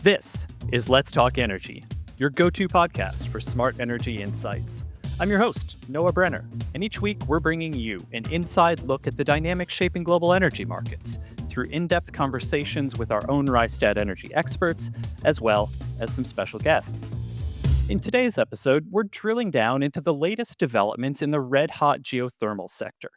This is Let's Talk Energy, your go to podcast for smart energy insights. I'm your host, Noah Brenner, and each week we're bringing you an inside look at the dynamics shaping global energy markets through in depth conversations with our own RystadEnergy experts, as well as some special guests. In today's episode, we're drilling down into the latest developments in the red hot geothermal sector.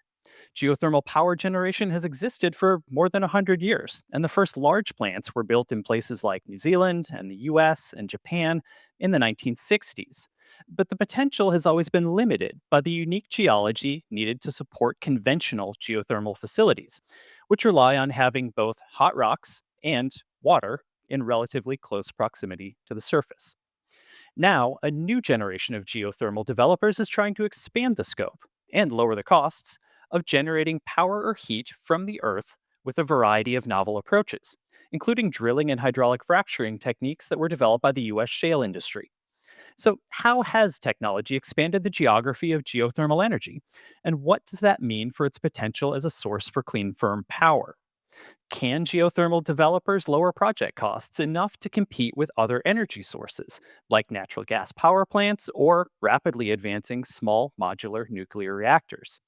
Geothermal power generation has existed for more than 100 years, and the first large plants were built in places like New Zealand and the US and Japan in the 1960s. But the potential has always been limited by the unique geology needed to support conventional geothermal facilities, which rely on having both hot rocks and water in relatively close proximity to the surface. Now, a new generation of geothermal developers is trying to expand the scope and lower the costs of generating power or heat from the earth with a variety of novel approaches, including drilling and hydraulic fracturing techniques that were developed by the US shale industry. So, how has technology expanded the geography of geothermal energy? And what does that mean for its potential as a source for clean, firm power? Can geothermal developers lower project costs enough to compete with other energy sources, like natural gas power plants or rapidly advancing small modular nuclear reactors?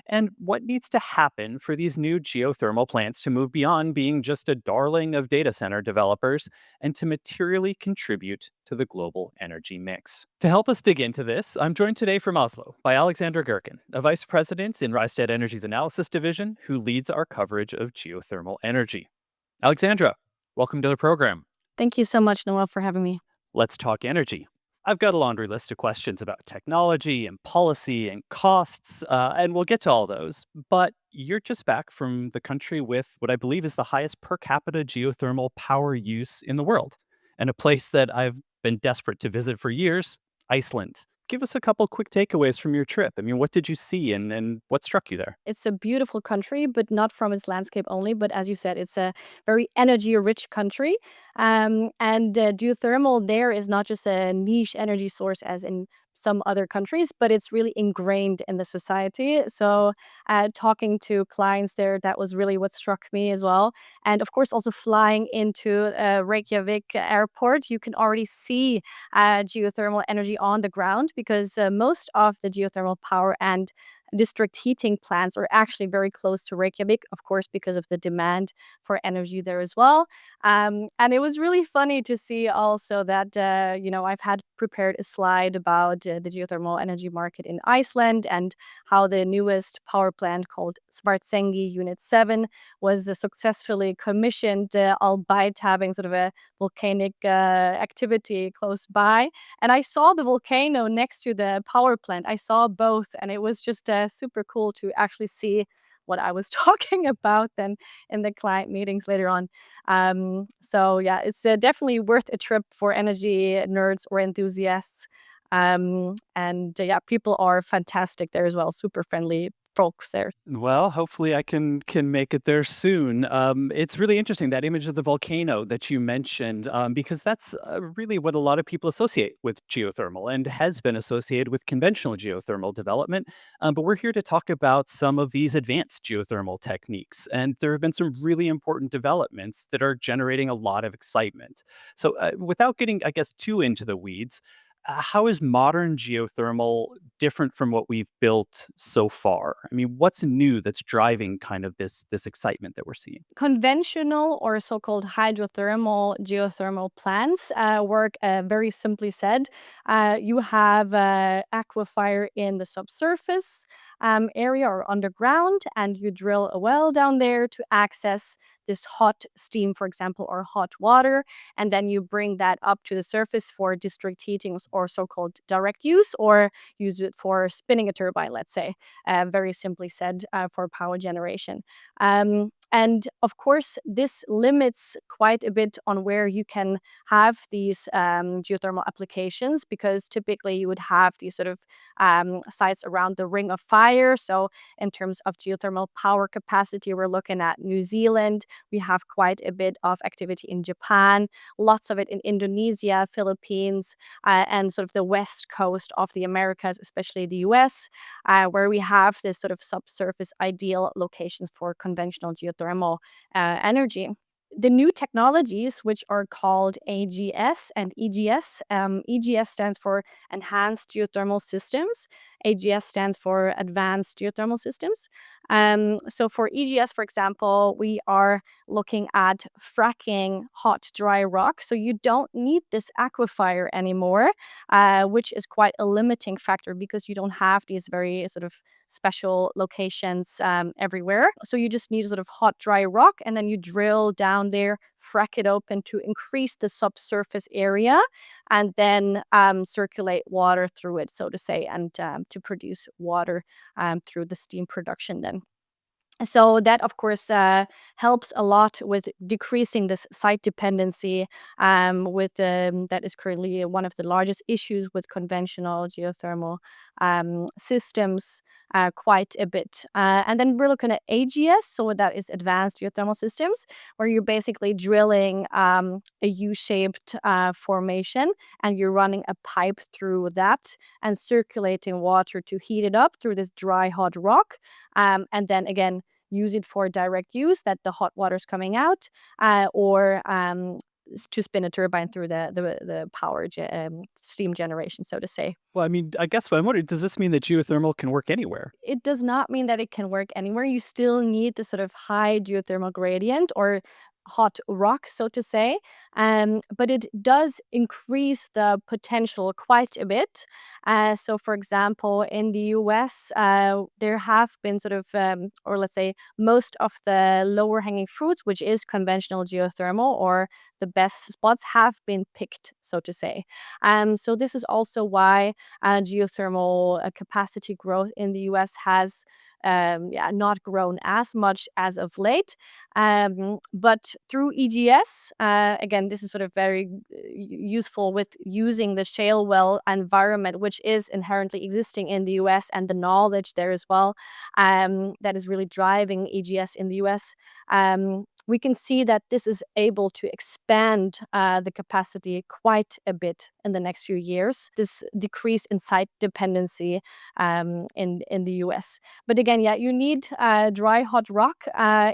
And what needs to happen for these new geothermal plants to move beyond being just a darling of data center developers and to materially contribute to the global energy mix? To help us dig into this, I'm joined today from Oslo by Alexandra Gerken, a vice president in Energy's analysis division who leads our coverage of geothermal energy. Alexandra, welcome to the program. Thank you so much, Noah, for having me. Let's talk energy. I've got a laundry list of questions about technology and policy and costs, and we'll get to all those. But you're just back from the country with what I believe is the highest per capita geothermal power use in the world, and a place that I've been desperate to visit for years, Iceland. Give us a couple quick takeaways from your trip. I mean, what did you see and what struck you there? It's a beautiful country, but not from its landscape only. But as you said, it's a very energy rich country. And geothermal there is not just a niche energy source as in some other countries, but it's really ingrained in the society. So, talking to clients there, that was really what struck me as well. And of course, also flying into Reykjavik airport, you can already see geothermal energy on the ground because most of the geothermal power and district heating plants are actually very close to Reykjavik, of course, because of the demand for energy there as well. And it was really funny to see also that, I've had prepared a slide about the geothermal energy market in Iceland and how the newest power plant called Svartsengi Unit 7 was successfully commissioned, albeit having sort of a volcanic activity close by. And I saw the volcano next to the power plant. I saw both, and it was just super cool to actually see what I was talking about then in the client meetings later on. So yeah, it's definitely worth a trip for energy nerds or enthusiasts. And yeah, people are fantastic there as well, super friendly folks there. Well, hopefully I can make it there soon. It's really interesting that image of the volcano that you mentioned, because that's really what a lot of people associate with geothermal and has been associated with conventional geothermal development. But we're here to talk about some of these advanced geothermal techniques, and there have been some really important developments that are generating a lot of excitement. So, without getting, I guess, too into the weeds, how is modern geothermal different from what we've built so far? I mean, what's new that's driving kind of this excitement that we're seeing? Conventional or so-called hydrothermal geothermal plants work very simply said. You have aquifer in the subsurface area or underground, and you drill a well down there to access this hot steam, for example, or hot water, and then you bring that up to the surface for district heating or so-called direct use, or use it for spinning a turbine, let's say, very simply said, for power generation. And of course, this limits quite a bit on where you can have these geothermal applications because typically you would have these sort of sites around the ring of fire. So, in terms of geothermal power capacity, we're looking at New Zealand. We have quite a bit of activity in Japan, lots of it in Indonesia, Philippines, and sort of the west coast of the Americas, especially the US, where we have this sort of subsurface ideal locations for conventional geothermal energy. The new technologies, which are called AGS and EGS, EGS stands for Enhanced Geothermal Systems, AGS stands for Advanced Geothermal Systems. So for EGS, for example, we are looking at fracking hot, dry rock. So you don't need this aquifer anymore, which is quite a limiting factor because you don't have these very sort of special locations everywhere. So you just need sort of hot, dry rock, and then you drill down there, frack it open to increase the subsurface area, and then circulate water through it, so to say, and to produce water through the steam production then. So that, of course, helps a lot with decreasing this site dependency, that is currently one of the largest issues with conventional geothermal systems, quite a bit. And then we're looking at AGS, so that is Advanced Geothermal Systems, where you're basically drilling a U-shaped formation, and you're running a pipe through that and circulating water to heat it up through this dry, hot rock. And then again, use it for direct use, that the hot water is coming out, or to spin a turbine through the power steam generation, so to say. Well, I mean, I guess what I'm wondering, does this mean that geothermal can work anywhere? It does not mean that it can work anywhere. You still need the sort of high geothermal gradient or hot rock, so to say. But it does increase the potential quite a bit. So, for example, in the US, there have been sort of, or let's say, most of the lower hanging fruits, which is conventional geothermal, or the best spots, have been picked, so to say. So, this is also why geothermal capacity growth in the US has not grown as much as of late. But through EGS, again, this is sort of very useful with using the shale well environment, which is inherently existing in the US, and the knowledge there as well, that is really driving EGS in the US. We can see that this is able to expand the capacity quite a bit in the next few years. This decrease in site dependency in the US. But again, yeah, you need dry, hot rock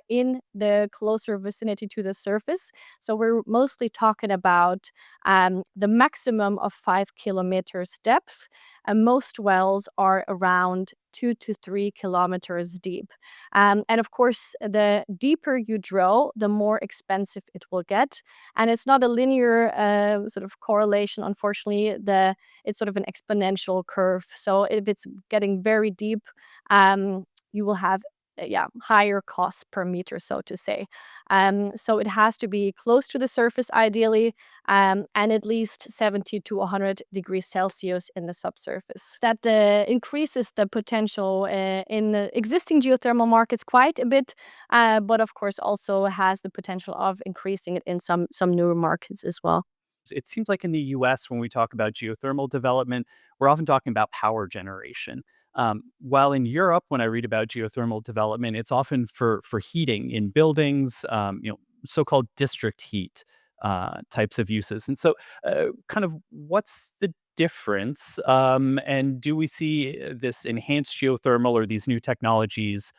in the closer vicinity to the surface. So we're mostly talking about the maximum of 5 kilometers depth, and most wells are around 2 to 3 kilometers deep. And of course, the deeper you drill, the more expensive it will get. And it's not a linear sort of correlation, unfortunately. It's sort of an exponential curve. So if it's getting very deep, you will have higher costs per meter, so to say. So it has to be close to the surface, ideally, and at least 70 to 100 degrees Celsius in the subsurface. That increases the potential in existing geothermal markets quite a bit, but of course also has the potential of increasing it in some newer markets as well. It seems like in the US, when we talk about geothermal development, we're often talking about power generation. While in Europe, when I read about geothermal development, it's often for heating in buildings, so-called district heat types of uses. And so, kind of, what's the difference? And do we see this enhanced geothermal or these new technologies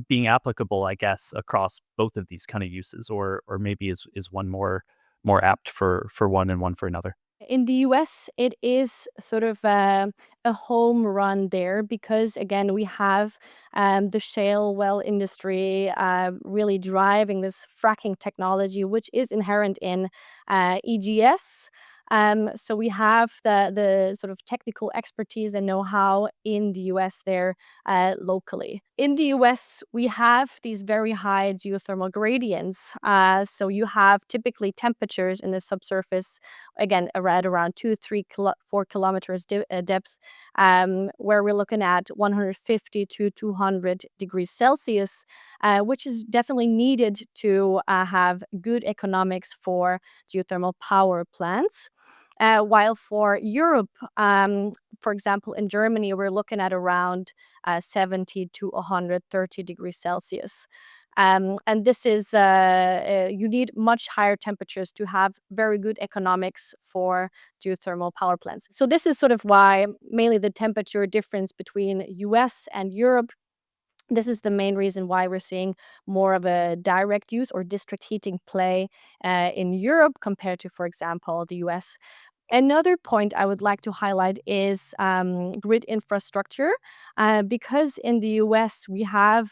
being applicable, I guess, across both of these kind of uses, or maybe is one more apt for one and one for another? In the US, it is sort of a home run there because, again, we have the shale well industry really driving this fracking technology, which is inherent in EGS. So we have the sort of technical expertise and know-how in the US there locally. In the US, we have these very high geothermal gradients. So you have typically temperatures in the subsurface, again, around 4 kilometers depth, where we're looking at 150 to 200 degrees Celsius, which is definitely needed to have good economics for geothermal power plants. While for Europe, for example, in Germany, we're looking at around 70 to 130 degrees Celsius. And this is, you need much higher temperatures to have very good economics for geothermal power plants. So this is sort of why mainly the temperature difference between US and Europe This is the main reason why we're seeing more of a direct use or district heating play in Europe compared to, for example, the US. Another point I would like to highlight is grid infrastructure, because in the US we have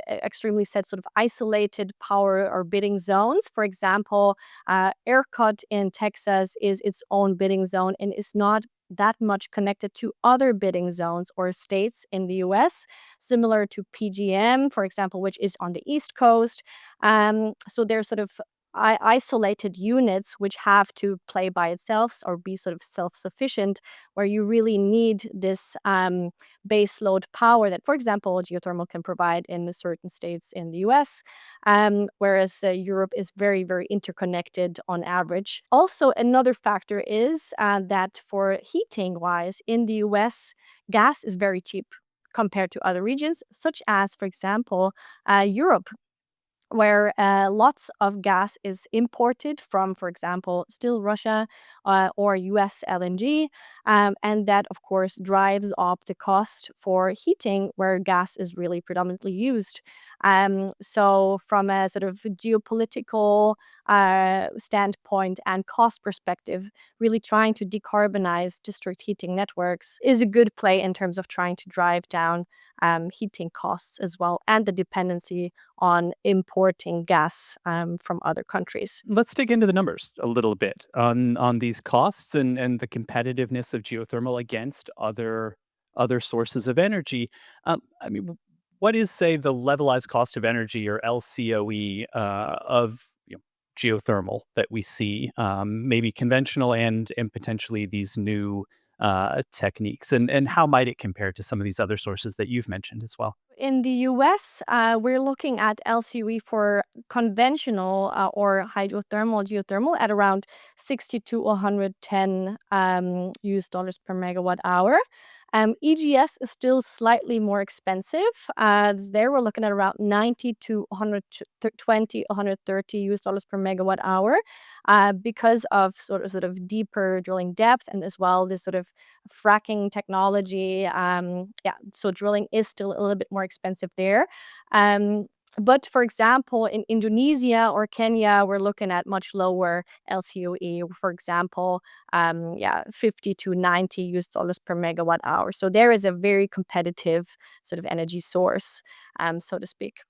extremely set sort of isolated power or bidding zones. For example, ERCOT in Texas is its own bidding zone and is not that much connected to other bidding zones or states in the US, similar to PGM, for example, which is on the East Coast. So they're sort of isolated units which have to play by itself or be sort of self-sufficient, where you really need this base load power that, for example, geothermal can provide in certain states in the US, whereas Europe is very, very interconnected on average. Also, another factor is that for heating wise, in the US, gas is very cheap compared to other regions, such as, for example, Europe, where lots of gas is imported from, for example, still Russia or US LNG. And that, of course, drives up the cost for heating, where gas is really predominantly used. So, from a sort of geopolitical standpoint and cost perspective, really trying to decarbonize district heating networks is a good play in terms of trying to drive down heating costs as well, and the dependency on importing gas from other countries. Let's dig into the numbers a little bit on these costs and the competitiveness of geothermal against other sources of energy. I mean, what is, say, the levelized cost of energy, or LCOE, of geothermal that we see, maybe conventional and potentially these new techniques, and how might it compare to some of these other sources that you've mentioned as well? In the US, we're looking at LCOE for conventional or geothermal at around 60 to 110 US dollars per megawatt hour. EGS is still slightly more expensive. There we're looking at around 90 to 120, 130 US dollars per megawatt hour, because of sort of deeper drilling depth, and as well this sort of fracking technology. Yeah, so drilling is still a little bit more expensive there. Um, but for example, in Indonesia or Kenya, we're looking at much lower LCOE. For example, yeah, 50 to 90 US dollars per megawatt hour. So there is a very competitive sort of energy source, so to speak.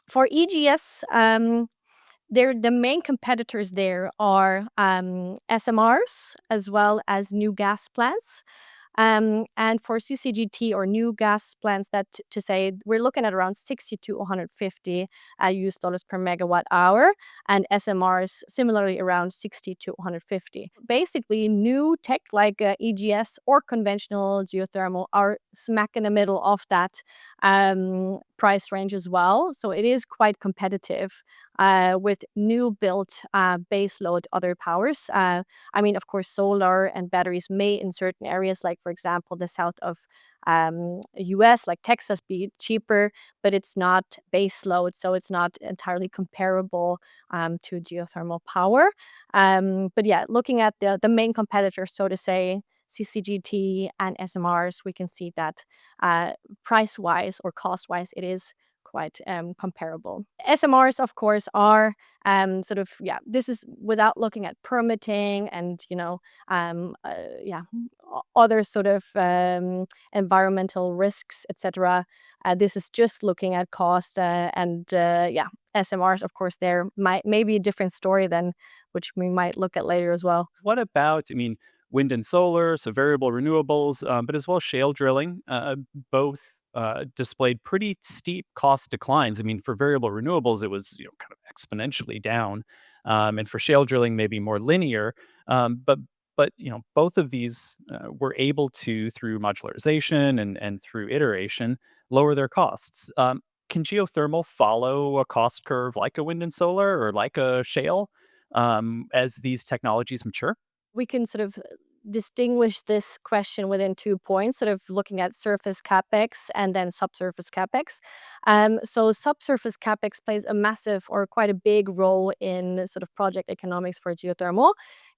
For EGS, the main competitors there are SMRs as well as new gas plants. And for CCGT or new gas plants, that to say we're looking at around 60 to 150 US dollars per megawatt hour, and SMRs similarly around 60 to 150. Basically, new tech like EGS or conventional geothermal are smack in the middle of that price range as well. So it is quite competitive with new built base load other powers. I mean, of course, solar and batteries may, in certain areas, like for example, the south of US, like Texas, be cheaper, but it's not base load, so it's not entirely comparable to geothermal power. But yeah, looking at the main competitors, so to say, CCGT and SMRs, we can see that price wise or cost wise, it is quite comparable. SMRs, of course, are sort of, yeah, this is without looking at permitting and, yeah, other sort of environmental risks, etc. This is just looking at cost, and yeah, SMRs, of course, there might maybe a different story than which we might look at later as well. What about, I mean, wind and solar, so variable renewables, but as well shale drilling, both displayed pretty steep cost declines. I mean, for variable renewables, it was kind of exponentially down, and for shale drilling, maybe more linear. But both of these were able to, through modularization and through iteration, lower their costs. Can geothermal follow a cost curve like a wind and solar or like a shale, as these technologies mature? We can sort of distinguish this question within 2 points, sort of looking at surface capex and then subsurface capex. So subsurface capex plays a massive or quite a big role in sort of project economics for geothermal.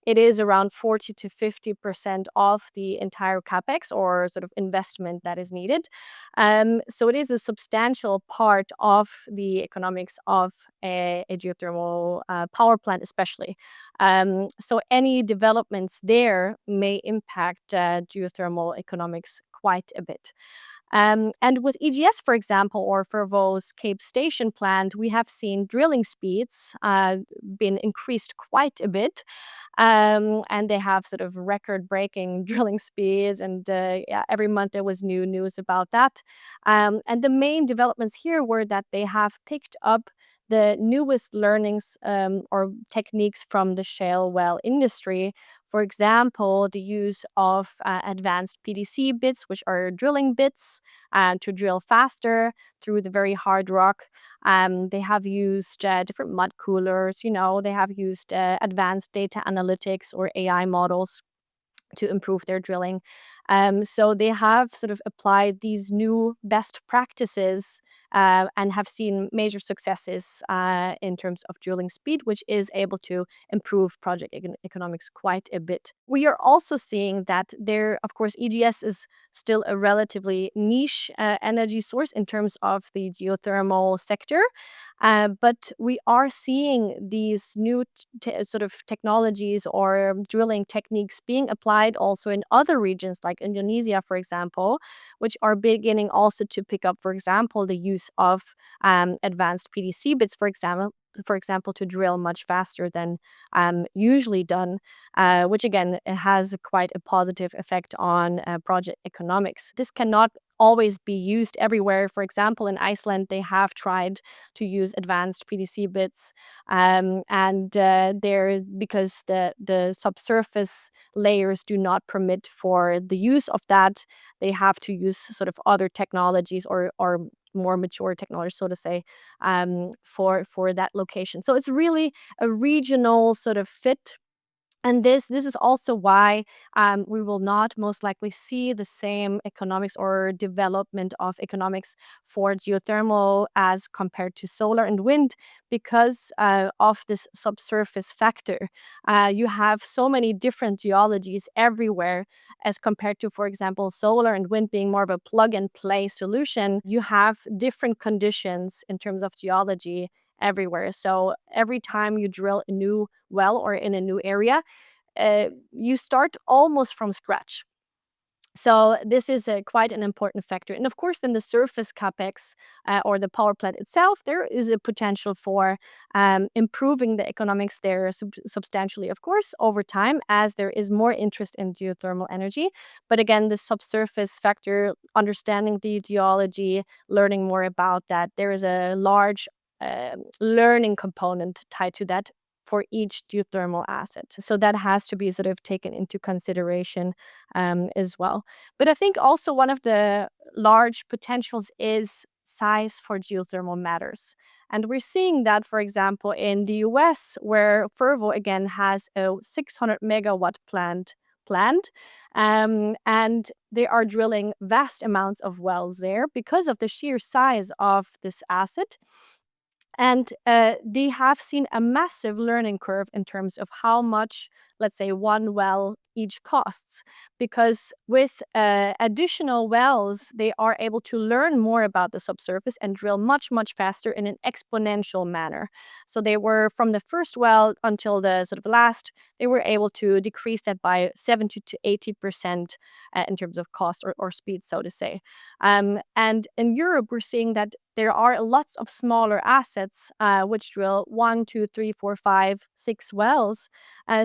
it is around 40 to 50% of the entire capex or sort of investment that is needed. So it is a substantial part of the economics of a geothermal power plant, especially. So any developments there may impact geothermal economics quite a bit. And with EGS, for example, or Fervo's Cape Station plant, we have seen drilling speeds been increased quite a bit. And they have sort of record-breaking drilling speeds, and yeah, every month there was new news about that. And the main developments here were that they have picked up the newest learnings or techniques from the shale well industry. For example, the use of advanced PDC bits, which are drilling bits, to drill faster through the very hard rock. They have used different mud coolers, they have used advanced data analytics or AI models to improve their drilling. So they have sort of applied these new best practices and have seen major successes in terms of drilling speed, which is able to improve project economics quite a bit. We are also seeing that there, of course, EGS is still a relatively niche energy source in terms of the geothermal sector. But we are seeing these new sort of technologies or drilling techniques being applied also in other regions like Indonesia, for example, which are beginning also to pick up, for example, the use of advanced PDC bits, for example, to drill much faster than usually done, which again has quite a positive effect on project economics. This cannot always be used everywhere. For example, in Iceland, they have tried to use advanced PDC bits, and there because the subsurface layers do not permit for the use of that, they have to use sort of other technologies or more mature technology, so to say, for that location. So it's really a regional sort of fit. And this is also why we will not most likely see the same economics or development of economics for geothermal as compared to solar and wind, because of this subsurface factor. You have so many different geologies everywhere as compared to, for example, solar and wind being more of a plug and play solution. You have different conditions in terms of geology everywhere. So every time you drill a new well or in a new area, you start almost from scratch. So this is quite an important factor. And of course, then the surface capex or the power plant itself, there is a potential for improving the economics there substantially, of course, over time as there is more interest in geothermal energy. But again, the subsurface factor, understanding the geology, learning more about that, there is a large learning component tied to that for each geothermal asset. So that has to be sort of taken into consideration as well. But I think also one of the large potentials is size for geothermal matters. And we're seeing that, for example, in the US, where Fervo again has a 600 megawatt plant planned. And they are drilling vast amounts of wells there because of the sheer size of this asset. And they have seen a massive learning curve in terms of how much, let's say, one well each costs. Because with additional wells, they are able to learn more about the subsurface and drill much, much faster in an exponential manner. So they were, from the first well until the sort of last, they were able to decrease that by 70 to 80% in terms of cost or speed, so to say. And in Europe, we're seeing that there are lots of smaller assets which drill 1, 2, 3, 4, 5, 6 wells.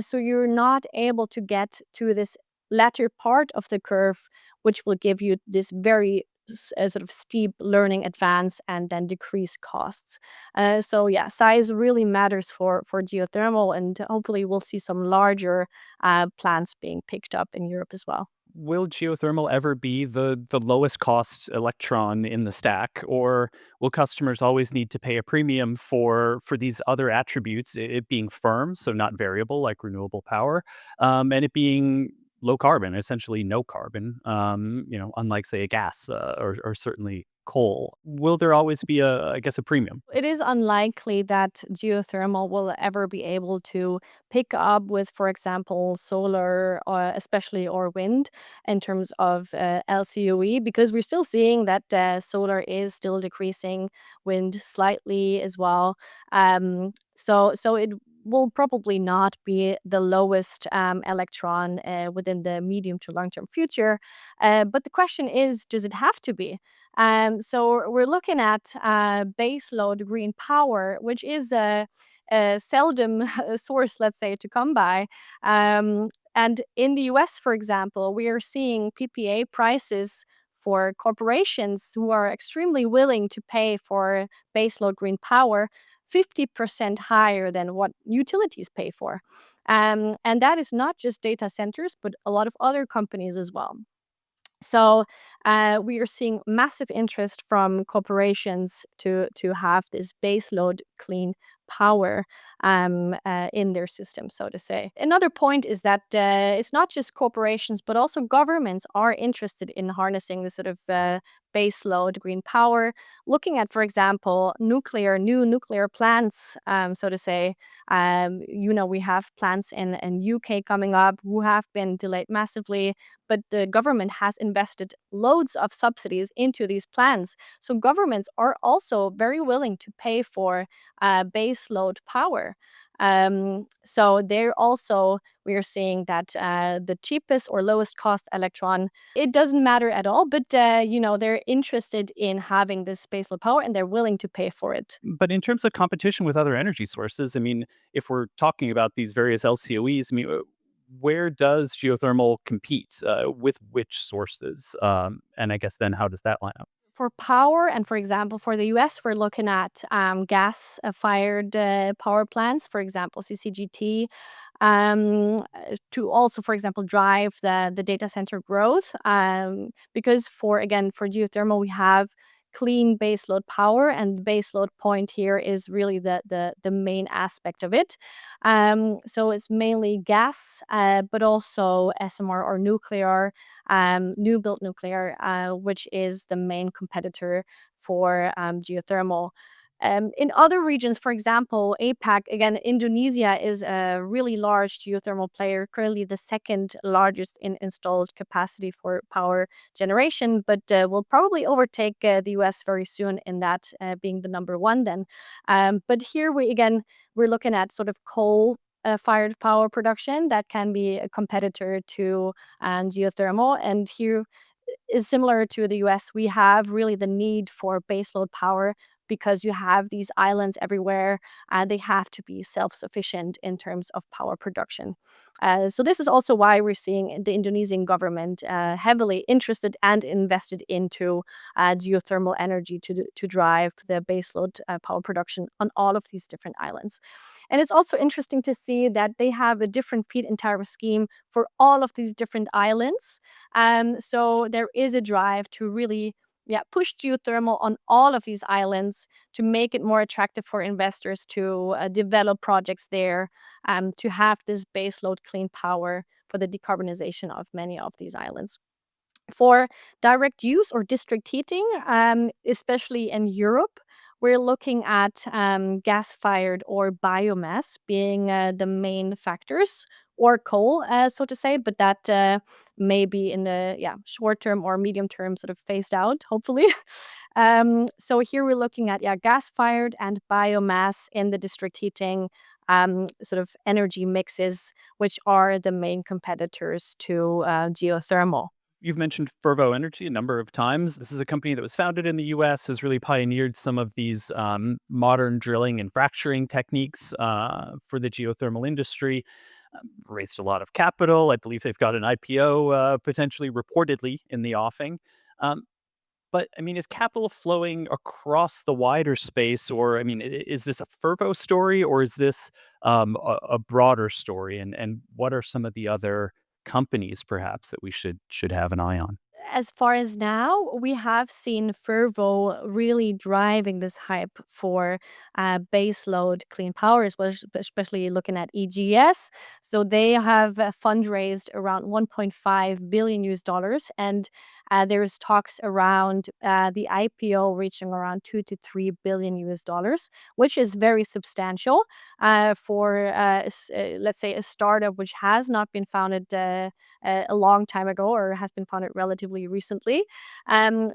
So you're not able to get to this latter part of the curve, which will give you this very sort of steep learning advance and then decrease costs. So yeah, size really matters for geothermal, and hopefully we'll see some larger plants being picked up in Europe as well. Will geothermal ever be the lowest cost electron in the stack, or will customers always need to pay a premium for these other attributes, it being firm, so not variable like renewable power, and it being low carbon, essentially no carbon, unlike say a gas or certainly coal, will there always be I guess, a premium? It is unlikely that geothermal will ever be able to pick up with, for example, solar, or especially or wind, in terms of LCOE, because we're still seeing that solar is still decreasing, wind slightly as well. So it will probably not be the lowest electron within the medium to long term future. But the question is, does it have to be? So we're looking at baseload green power, which is a seldom source, let's say, to come by. And in the US, for example, we are seeing PPA prices for corporations who are extremely willing to pay for baseload green power 50% higher than what utilities pay for. And that is not just data centers, but a lot of other companies as well. So we are seeing massive interest from corporations to have this baseload clean power in their system, so to say. Another point is that it's not just corporations, but also governments are interested in harnessing this sort of baseload green power. Looking at, for example, new nuclear plants, so to say. We have plants in UK coming up who have been delayed massively, but the government has invested loads of subsidies into these plans. So governments are also very willing to pay for base load power. So they're also, we are seeing that the cheapest or lowest cost electron, it doesn't matter at all, but they're interested in having this baseload power and they're willing to pay for it. But in terms of competition with other energy sources, I mean, if we're talking about these various LCOEs, I mean, where does geothermal compete with which sources? And I guess then how does that line up? For power, and for example, for the US, we're looking at gas fired power plants, for example, CCGT, to also, for example, drive the data center growth. Because for geothermal, we have clean baseload power, and the baseload point here is really the main aspect of it. So it's mainly gas, but also SMR or nuclear, new built nuclear, which is the main competitor for geothermal. In other regions, for example, APAC, again, Indonesia is a really large geothermal player, currently the second largest in installed capacity for power generation, but will probably overtake the US very soon in that, being the number one then. But here we're looking at sort of coal fired power production that can be a competitor to geothermal. And here is similar to the US. We have really the need for baseload power because you have these islands everywhere and they have to be self-sufficient in terms of power production. So this is also why we're seeing the Indonesian government heavily interested and invested into geothermal energy to drive the baseload power production on all of these different islands. And it's also interesting to see that they have a different feed-in tariff scheme for all of these different islands. So there is a drive to really, push geothermal on all of these islands to make it more attractive for investors to develop projects there, to have this baseload clean power for the decarbonization of many of these islands. For direct use or district heating, especially in Europe, we're looking at gas fired or biomass being the main factors, or coal, so to say, but that may be in the short term or medium term sort of phased out, hopefully. So here we're looking at gas fired and biomass in the district heating sort of energy mixes, which are the main competitors to geothermal. You've mentioned Fervo Energy a number of times. This is a company that was founded in the US, has really pioneered some of these modern drilling and fracturing techniques for the geothermal industry. Raised a lot of capital. I believe they've got an IPO potentially, reportedly, in the offing. Um, but I mean, is capital flowing across the wider space, or I mean, is this a Fervo story, or is this a broader story? And what are some of the other companies, perhaps, that we should have an eye on? As far as now, we have seen Fervo really driving this hype for baseload clean power, especially looking at EGS. So they have fundraised around 1.5 billion US dollars, and There's talks around the IPO reaching around 2 to 3 billion US dollars, which is very substantial for, let's say, a startup which has not been founded a long time ago or has been founded relatively recently.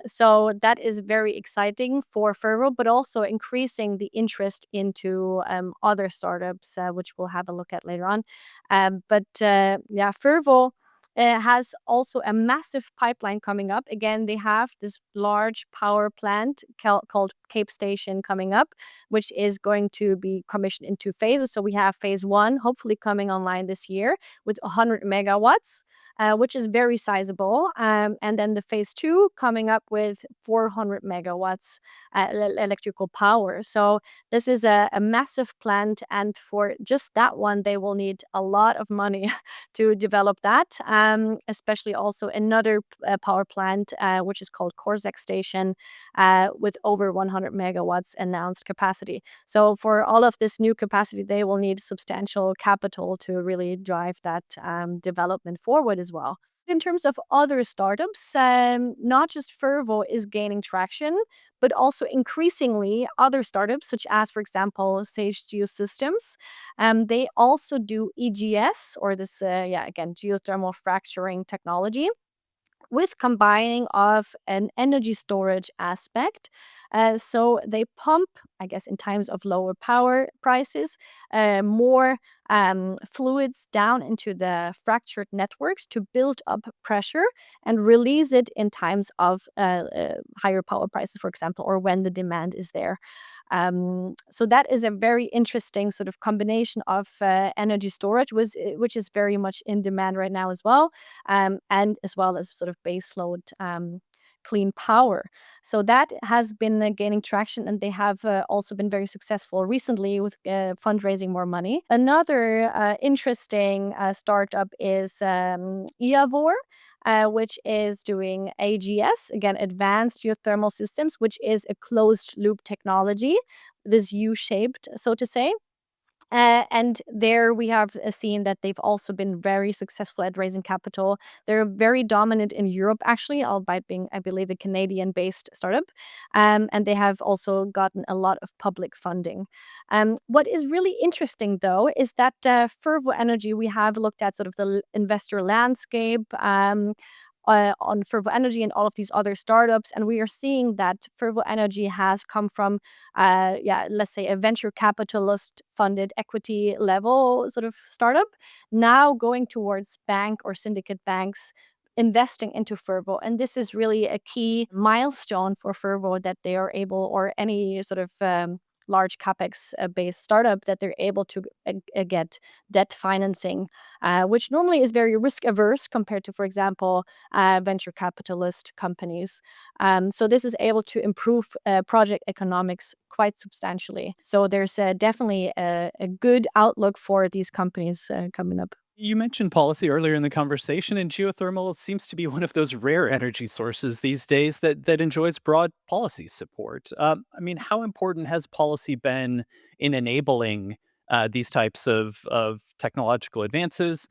So that is very exciting for Fervo, but also increasing the interest into other startups, which we'll have a look at later on. Yeah, Fervo has also a massive pipeline coming up. Again, they have this large power plant called Cape Station coming up, which is going to be commissioned in 2 phases. So we have phase one, hopefully coming online this year with 100 megawatts, which is very sizable. And then the phase two coming up with 400 megawatts electrical power. So this is a massive plant, and for just that one, they will need a lot of money to develop that, especially also another power plant, which is called Corsac Station, with over 100 megawatts announced capacity. So for all of this new capacity, they will need substantial capital to really drive that development forward as well. In terms of other startups, not just Fervo is gaining traction, but also increasingly other startups, such as, for example, Sage Geosystems. They also do EGS, or this, again, geothermal fracturing technology, with combining of an energy storage aspect. So they pump, I guess, in times of lower power prices, more fluids down into the fractured networks to build up pressure and release it in times of higher power prices, for example, or when the demand is there. So that is a very interesting sort of combination of energy storage, which is very much in demand right now as well, and as well as sort of baseload clean power. So that has been gaining traction, and they have also been very successful recently with fundraising more money. Another interesting startup is Iavor, which is doing AGS, again, advanced geothermal systems, which is a closed loop technology, this U-shaped, so to say. And there we have seen that they've also been very successful at raising capital. They're very dominant in Europe, actually, albeit being, I believe, a Canadian-based startup. And they have also gotten a lot of public funding. What is really interesting, though, is that Fervo Energy, we have looked at sort of the investor landscape, on Fervo Energy and all of these other startups, and we are seeing that Fervo Energy has come from, let's say, a venture capitalist funded equity level sort of startup, now going towards bank or syndicate banks investing into Fervo. And this is really a key milestone for Fervo, that they are able, or any sort of large capex based startup, that they're able to get debt financing, which normally is very risk averse compared to, for example, venture capitalist companies. So this is able to improve project economics quite substantially. So there's definitely a good outlook for these companies coming up. You mentioned policy earlier in the conversation, and geothermal seems to be one of those rare energy sources these days that enjoys broad policy support. I mean, how important has policy been in enabling these types of technological advances?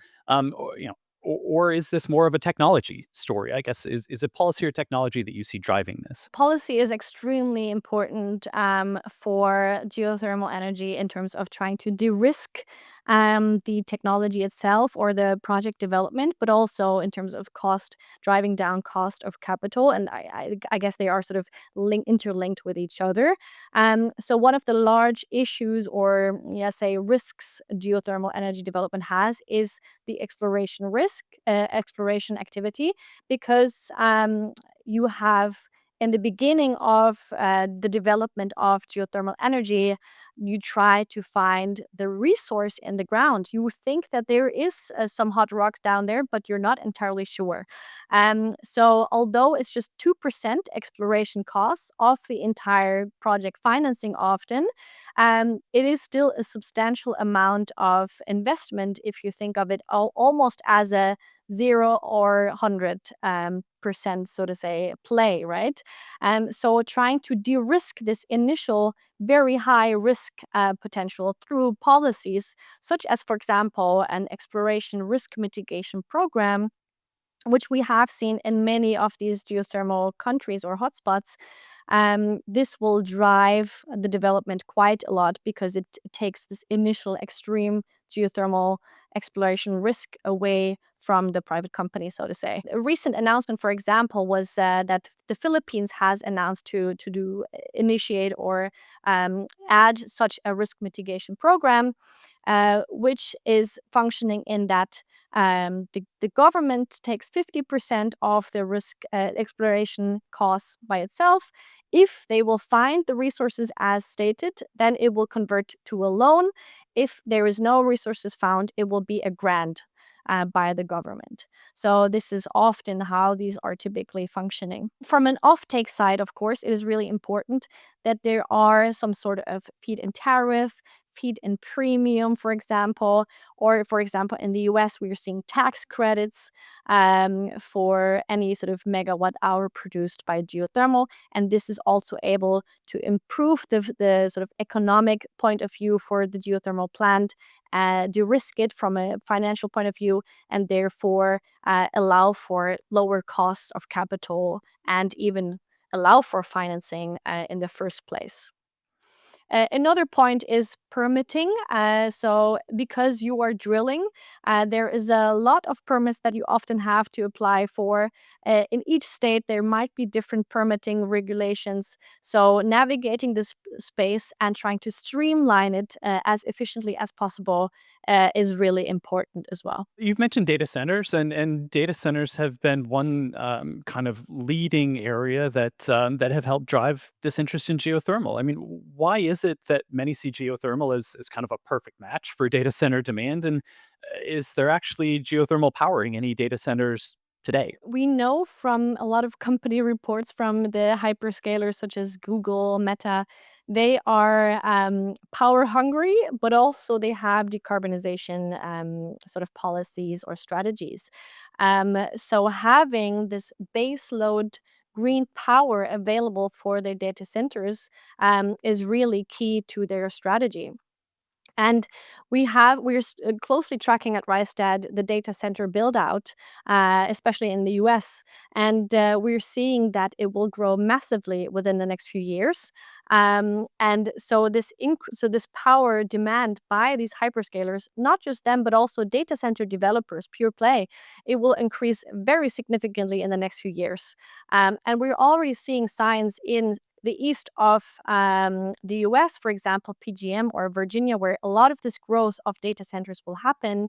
Or is this more of a technology story? I guess is it policy or technology that you see driving this? Policy is extremely important for geothermal energy in terms of trying to de-risk the technology itself or the project development, but also in terms of cost, driving down cost of capital. And I guess they are sort of interlinked with each other. So one of the large issues, or say risks, geothermal energy development has, is the exploration risk, exploration activity, because you have, in the beginning of the development of geothermal energy, you try to find the resource in the ground. You think that there is some hot rock down there, but you're not entirely sure. So although it's just 2% exploration costs of the entire project financing often, it is still a substantial amount of investment if you think of it almost as a 0 or 100 percent, so to say, play, right? So trying to de-risk this initial very high risk potential through policies such as, for example, an exploration risk mitigation program, which we have seen in many of these geothermal countries or hotspots. This will drive the development quite a lot because it takes this initial extreme geothermal exploration risk away from the private company, so to say. A recent announcement, for example, was that the Philippines has announced to do initiate or add such a risk mitigation program, which is functioning in that the government takes 50% of the risk exploration costs by itself. If they will find the resources as stated, then it will convert to a loan. If there is no resources found, it will be a grant by the government. So this is often how these are typically functioning. From an offtake side, of course, it is really important that there are some sort of feed-in tariff, feed-in premium, for example, or for example, in the US, we are seeing tax credits for any sort of megawatt hour produced by geothermal. And this is also able to improve the sort of economic point of view for the geothermal plant, de-risk it from a financial point of view, and therefore allow for lower costs of capital and even allow for financing in the first place. Another point is permitting. So, because you are drilling, there is a lot of permits that you often have to apply for. In each state, there might be different permitting regulations. So, navigating this space and trying to streamline it as efficiently as possible is really important as well. You've mentioned data centers, and data centers have been one kind of leading area that have helped drive this interest in geothermal. I mean, why is it that many see geothermal as kind of a perfect match for data center demand? And is there actually geothermal powering any data centers today? We know from a lot of company reports from the hyperscalers such as Google, Meta, they are power hungry, but also they have decarbonization sort of policies or strategies. So having this base load green power available for their data centers is really key to their strategy. And we're closely tracking at Rystad the data center build out, especially in the US. And we're seeing that it will grow massively within the next few years. And so this power demand by these hyperscalers, not just them, but also data center developers, pure play, it will increase very significantly in the next few years. And we're already seeing signs in the east of the US, for example, PGM or Virginia, where a lot of this growth of data centers will happen,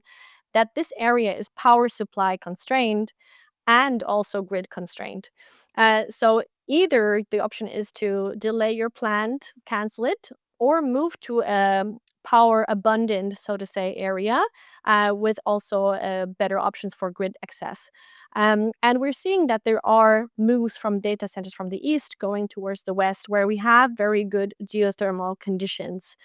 that this area is power supply constrained and also grid constrained. So either the option is to delay your plant, cancel it, or move to a power abundant, so to say, area with also better options for grid access. And we're seeing that there are moves from data centers from the east going towards the west, where we have very good geothermal conditions.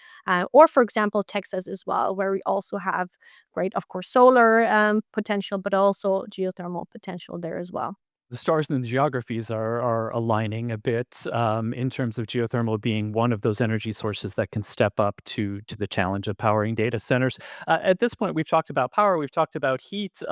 Or, for example, Texas as well, where we also have great, of course, solar potential, but also geothermal potential there as well. The stars and the geographies are aligning a bit in terms of geothermal being one of those energy sources that can step up to the challenge of powering data centers. At this point, we've talked about power, we've talked about heat,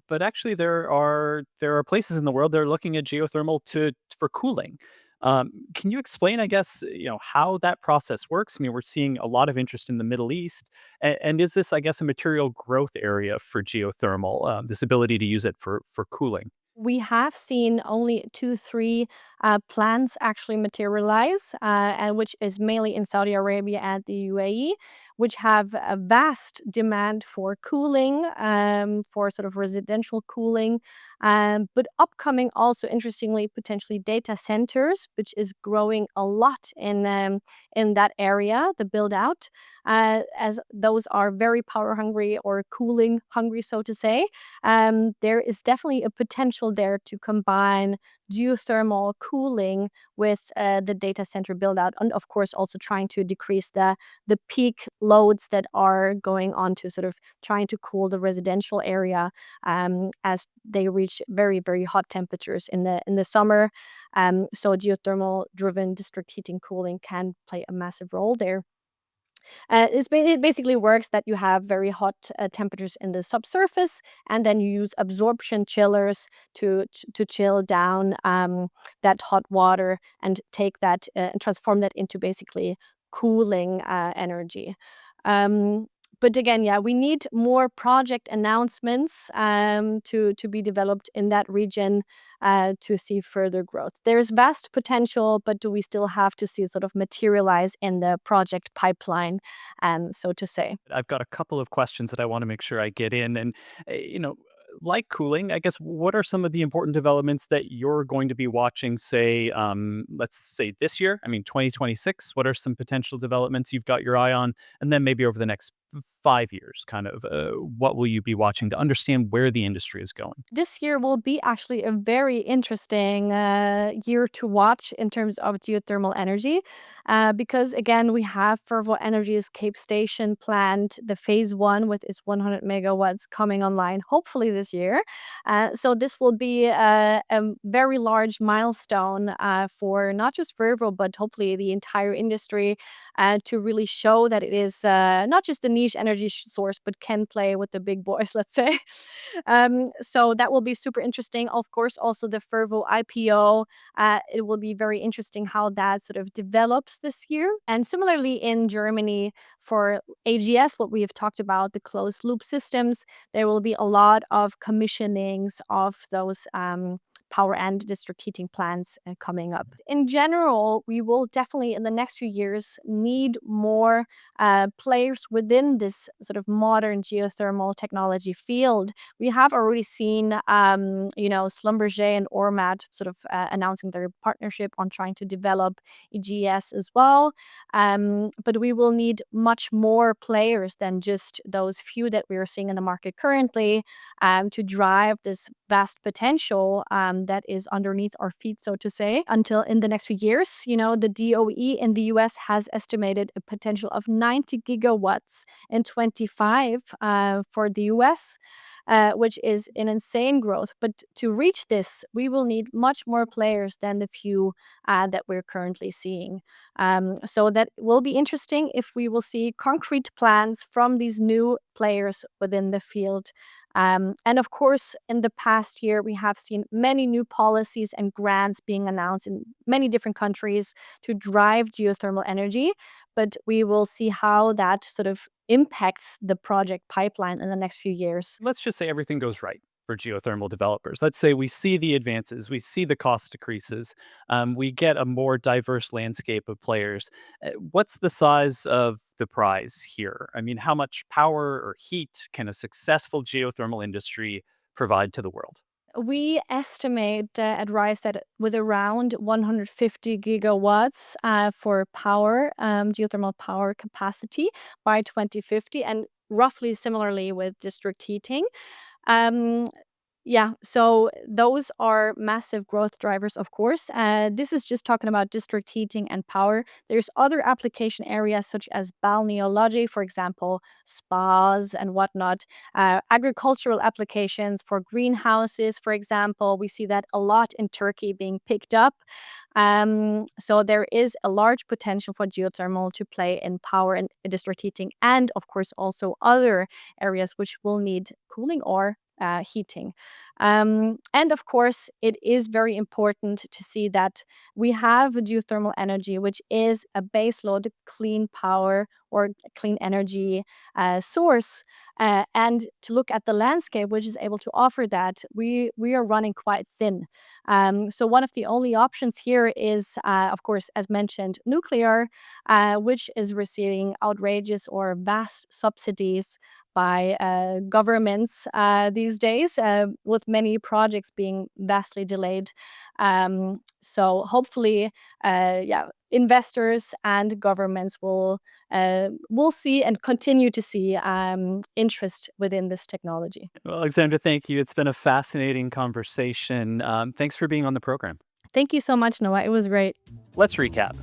but actually there are places in the world that are looking at geothermal to for cooling. Can you explain, I guess, how that process works? I mean, we're seeing a lot of interest in the Middle East, and is this, I guess, a material growth area for geothermal? This ability to use it for cooling. We have seen only two, three plants actually materialize, and which is mainly in Saudi Arabia and the UAE, which have a vast demand for cooling, for sort of residential cooling, but upcoming also interestingly potentially data centers, which is growing a lot in that area, the build out, as those are very power hungry or cooling hungry, so to say. There is definitely a potential there to combine geothermal cooling with the data center build out, and of course also trying to decrease the peak loads that are going on to sort of trying to cool the residential area as they reach very hot temperatures in the summer. So geothermal driven district heating cooling can play a massive role there. It basically works that you have very hot temperatures in the subsurface, and then you use absorption chillers to chill down that hot water and take that and transform that into basically cooling energy. Um, but again, yeah, we need more project announcements to be developed in that region to see further growth. There's vast potential, but do we still have to see it sort of materialize in the project pipeline, so to say? I've got a couple of questions that I want to make sure I get in. And, like cooling, I guess, what are some of the important developments that you're going to be watching, say, let's say this year? I mean, 2026. What are some potential developments you've got your eye on? And then maybe over the next 5 years, kind of, what will you be watching to understand where the industry is going? This year will be actually a very interesting year to watch in terms of geothermal energy, because again, we have Fervo Energy's Cape Station plant, the phase one with its 100 megawatts coming online, hopefully this year. So this will be a very large milestone for not just Fervo, but hopefully the entire industry to really show that it is not just a niche energy source, but can play with the big boys, let's say. So that will be super interesting. Of course, also the Fervo IPO. It will be very interesting how that sort of develops this year. And similarly in Germany for AGS, what we have talked about, the closed loop systems, there will be a lot of commissionings of those power and district heating plants coming up. In general, we will definitely in the next few years need more players within this sort of modern geothermal technology field. We have already seen, Schlumberger and Ormat sort of announcing their partnership on trying to develop EGS as well. But we will need much more players than just those few that we are seeing in the market currently to drive this vast potential that is underneath our feet, so to say, until in the next few years. The DOE in the US has estimated a potential of 90 gigawatts in 25 for the US. Which is an insane growth. But to reach this, we will need much more players than the few that we're currently seeing. So that will be interesting if we will see concrete plans from these new players within the field. And of course, in the past year, we have seen many new policies and grants being announced in many different countries to drive geothermal energy. But we will see how that sort of impacts the project pipeline in the next few years. Let's just say everything goes right for geothermal developers. Let's say we see the advances, we see the cost decreases, we get a more diverse landscape of players. What's the size of the prize here? I mean, how much power or heat can a successful geothermal industry provide to the world? We estimate at Rise that with around 150 gigawatts for power, geothermal power capacity by 2050, and roughly similarly with district heating. Um, yeah, so those are massive growth drivers, of course. This is just talking about district heating and power. There's other application areas such as balneology, for example, spas and whatnot. Agricultural applications for greenhouses, for example. We see that a lot in Turkey being picked up. So there is a large potential for geothermal to play in power and district heating, and of course also other areas which will need cooling or heating. And of course, it is very important to see that we have geothermal energy, which is a baseload clean power or clean energy source. And to look at the landscape, which is able to offer that, we are running quite thin. So one of the only options here is, of course, as mentioned, nuclear, which is receiving outrageous or vast subsidies by governments these days, with many projects being vastly delayed. So hopefully, investors and governments will see and continue to see interest within this technology. Well, Alexandra, thank you. It's been a fascinating conversation. Thanks for being on the program. Thank you so much, Noah. It was great. Let's recap.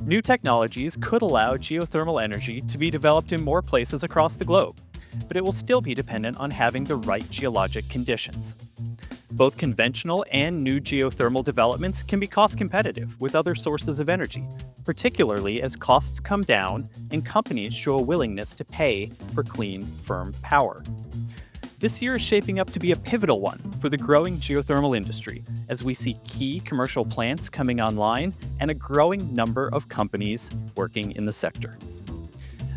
New technologies could allow geothermal energy to be developed in more places across the globe, but it will still be dependent on having the right geologic conditions. Both conventional and new geothermal developments can be cost competitive with other sources of energy, particularly as costs come down and companies show a willingness to pay for clean, firm power. This year is shaping up to be a pivotal one for the growing geothermal industry, as we see key commercial plants coming online and a growing number of companies working in the sector.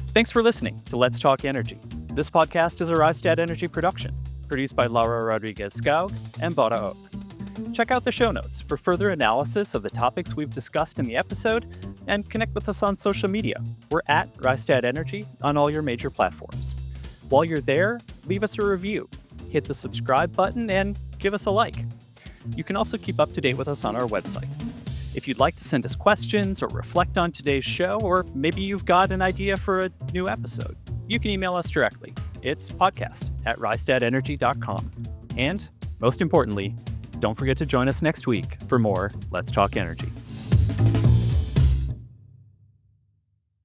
Thanks for listening to Let's Talk Energy. This podcast is a RystadEnergy production, produced by Laura Rodriguez-Skaug and Bora Oak. Check out the show notes for further analysis of the topics we've discussed in the episode, and connect with us on social media. We're at RystadEnergy on all your major platforms. While you're there, leave us a review, hit the subscribe button, and give us a like. You can also keep up to date with us on our website. If you'd like to send us questions or reflect on today's show, or maybe you've got an idea for a new episode, you can email us directly. It's podcast@rystadenergy.com. And most importantly, don't forget to join us next week for more Let's Talk Energy.